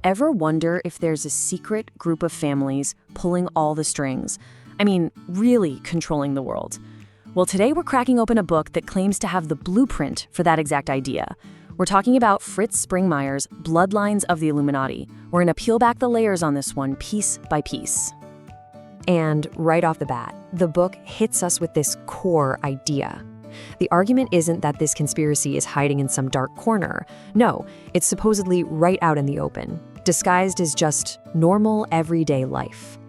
Ever wonder if there's a secret group of families pulling all the strings? I mean, really controlling the world. Well, today we're cracking open a book that claims to have the blueprint for that exact idea. We're talking about Fritz Springmeier's Bloodlines of the Illuminati. We're going to peel back the layers on this one piece by piece. And right off the bat, the book hits us with this core idea. The argument isn't that this conspiracy is hiding in some dark corner. No, it's supposedly right out in the open, disguised as just normal, everyday life.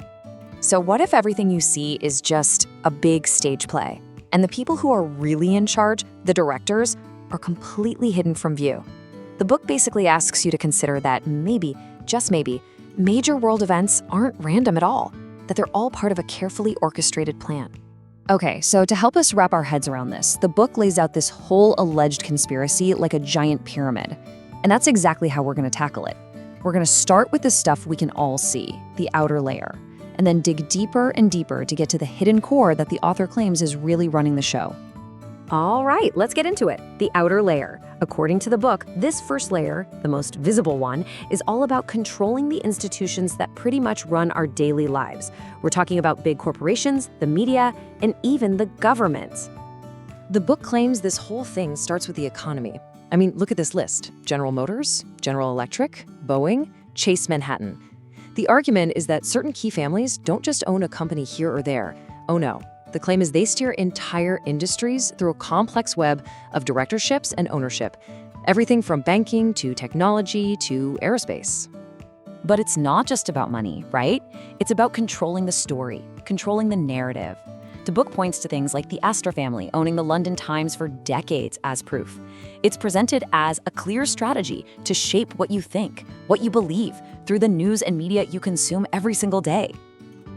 So what if everything you see is just a big stage play, and the people who are really in charge, the directors, are completely hidden from view? The book basically asks you to consider that maybe, just maybe, major world events aren't random at all, that they're all part of a carefully orchestrated plan. Okay, so to help us wrap our heads around this, the book lays out this whole alleged conspiracy like a giant pyramid. And that's exactly how we're going to tackle it. We're going to start with the stuff we can all see, the outer layer, and then dig deeper and deeper to get to the hidden core that the author claims is really running the show. All right, let's get into it. The outer layer. According to the book, this first layer, the most visible one, is all about controlling the institutions that pretty much run our daily lives. We're talking about big corporations, the media, and even the government. The book claims this whole thing starts with the economy. I mean, look at this list. General Motors, General Electric, Boeing, Chase Manhattan. The argument is that certain key families don't just own a company here or there. Oh no. The claim is they steer entire industries through a complex web of directorships and ownership, everything from banking to technology to aerospace. But it's not just about money, right? It's about controlling the story, controlling the narrative. The book points to things like the Astor family owning the London Times for decades as proof. It's presented as a clear strategy to shape what you think, what you believe, through the news and media you consume every single day.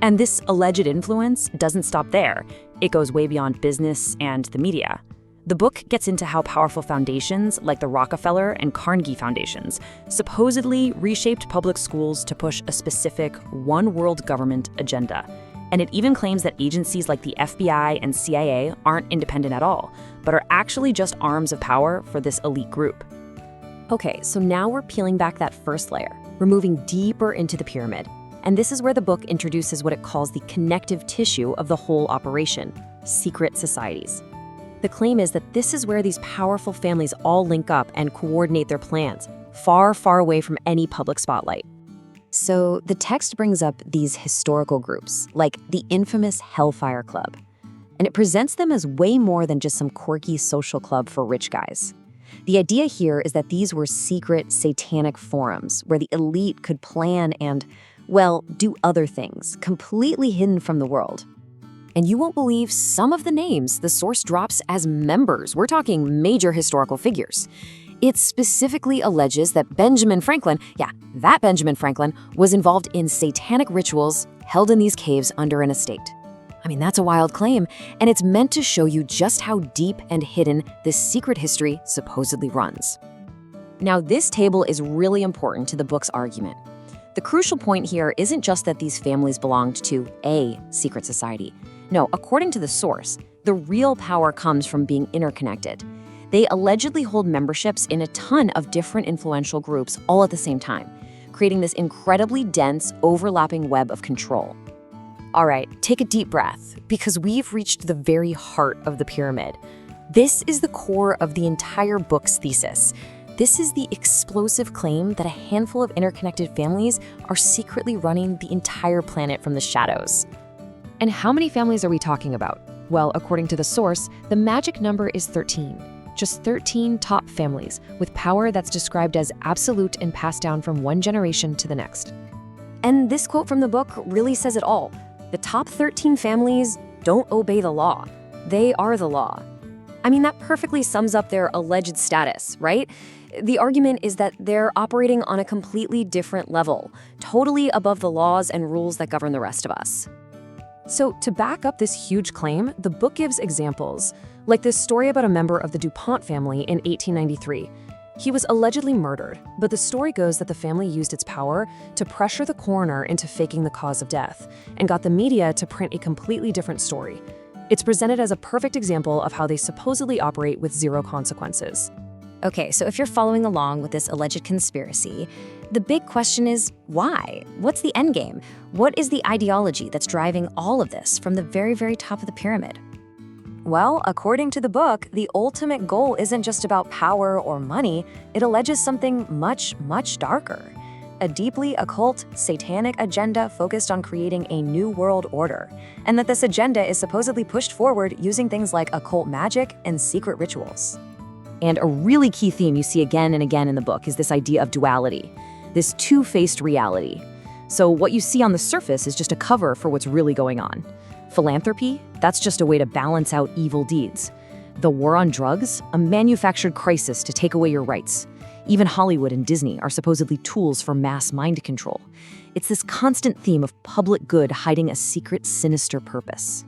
And this alleged influence doesn't stop there. It goes way beyond business and the media. The book gets into how powerful foundations like the Rockefeller and Carnegie foundations supposedly reshaped public schools to push a specific one-world government agenda. And it even claims that agencies like the FBI and CIA aren't independent at all, but are actually just arms of power for this elite group. Okay, so now we're peeling back that first layer. We're moving deeper into the pyramid. And this is where the book introduces what it calls the connective tissue of the whole operation, secret societies. The claim is that this is where these powerful families all link up and coordinate their plans, far, far away from any public spotlight. So the text brings up these historical groups, like the infamous Hellfire Club. And it presents them as way more than just some quirky social club for rich guys. The idea here is that these were secret, satanic forums where the elite could plan and, well, do other things, completely hidden from the world. And you won't believe some of the names the source drops as members. We're talking major historical figures. It specifically alleges that Benjamin Franklin, that Benjamin Franklin, was involved in satanic rituals held in these caves under an estate. I mean, that's a wild claim, and it's meant to show you just how deep and hidden this secret history supposedly runs. Now, this table is really important to the book's argument. The crucial point here isn't just that these families belonged to a secret society. No, according to the source, the real power comes from being interconnected. They allegedly hold memberships in a ton of different influential groups all at the same time, creating this incredibly dense, overlapping web of control. All right, take a deep breath, because we've reached the very heart of the pyramid. This is the core of the entire book's thesis. This is the explosive claim that a handful of interconnected families are secretly running the entire planet from the shadows. And how many families are we talking about? Well, according to the source, the magic number is 13. Just 13 top families with power that's described as absolute and passed down from one generation to the next. And this quote from the book really says it all. The top 13 families don't obey the law. They are the law. I mean, that perfectly sums up their alleged status, right? The argument is that they're operating on a completely different level, totally above the laws and rules that govern the rest of us. So to back up this huge claim, the book gives examples, like this story about a member of the Pont family in 1893. He was allegedly murdered, but the story goes that the family used its power to pressure the coroner into faking the cause of death and got the media to print a completely different story. It's presented as a perfect example of how they supposedly operate with zero consequences. Okay, so if you're following along with this alleged conspiracy, the big question is why? What's the end game? What is the ideology that's driving all of this from the very, very top of the pyramid? Well, according to the book, the ultimate goal isn't just about power or money. It alleges something much, much darker. A deeply occult, satanic agenda focused on creating a new world order, and that this agenda is supposedly pushed forward using things like occult magic and secret rituals. And a really key theme you see again and again in the book is this idea of duality, this two-faced reality. So what you see on the surface is just a cover for what's really going on. Philanthropy, that's just a way to balance out evil deeds. The war on drugs, a manufactured crisis to take away your rights. Even Hollywood and Disney are supposedly tools for mass mind control. It's this constant theme of public good hiding a secret, sinister purpose.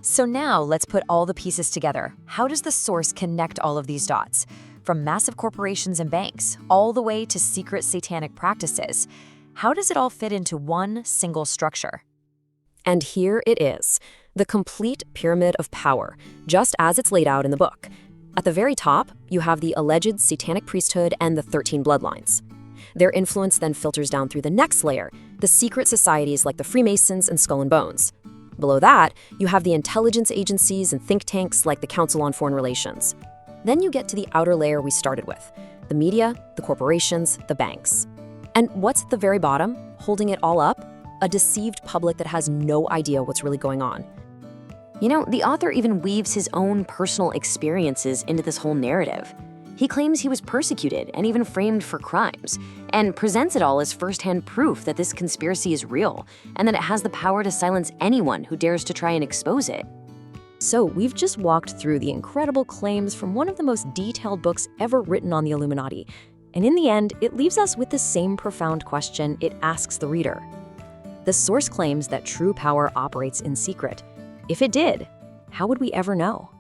So now let's put all the pieces together. How does the source connect all of these dots? From massive corporations and banks, all the way to secret satanic practices. How does it all fit into one single structure? And here it is, the complete pyramid of power, just as it's laid out in the book. At the very top, you have the alleged satanic priesthood and the 13 bloodlines. Their influence then filters down through the next layer, the secret societies like the Freemasons and Skull and Bones. Below that, you have the intelligence agencies and think tanks like the Council on Foreign Relations. Then you get to the outer layer we started with, the media, the corporations, the banks. And what's at the very bottom, holding it all up? A deceived public that has no idea what's really going on. You know, the author even weaves his own personal experiences into this whole narrative. He claims he was persecuted and even framed for crimes, and presents it all as firsthand proof that this conspiracy is real, and that it has the power to silence anyone who dares to try and expose it. So we've just walked through the incredible claims from one of the most detailed books ever written on the Illuminati. And in the end, it leaves us with the same profound question it asks the reader. The source claims that true power operates in secret. If it did, how would we ever know?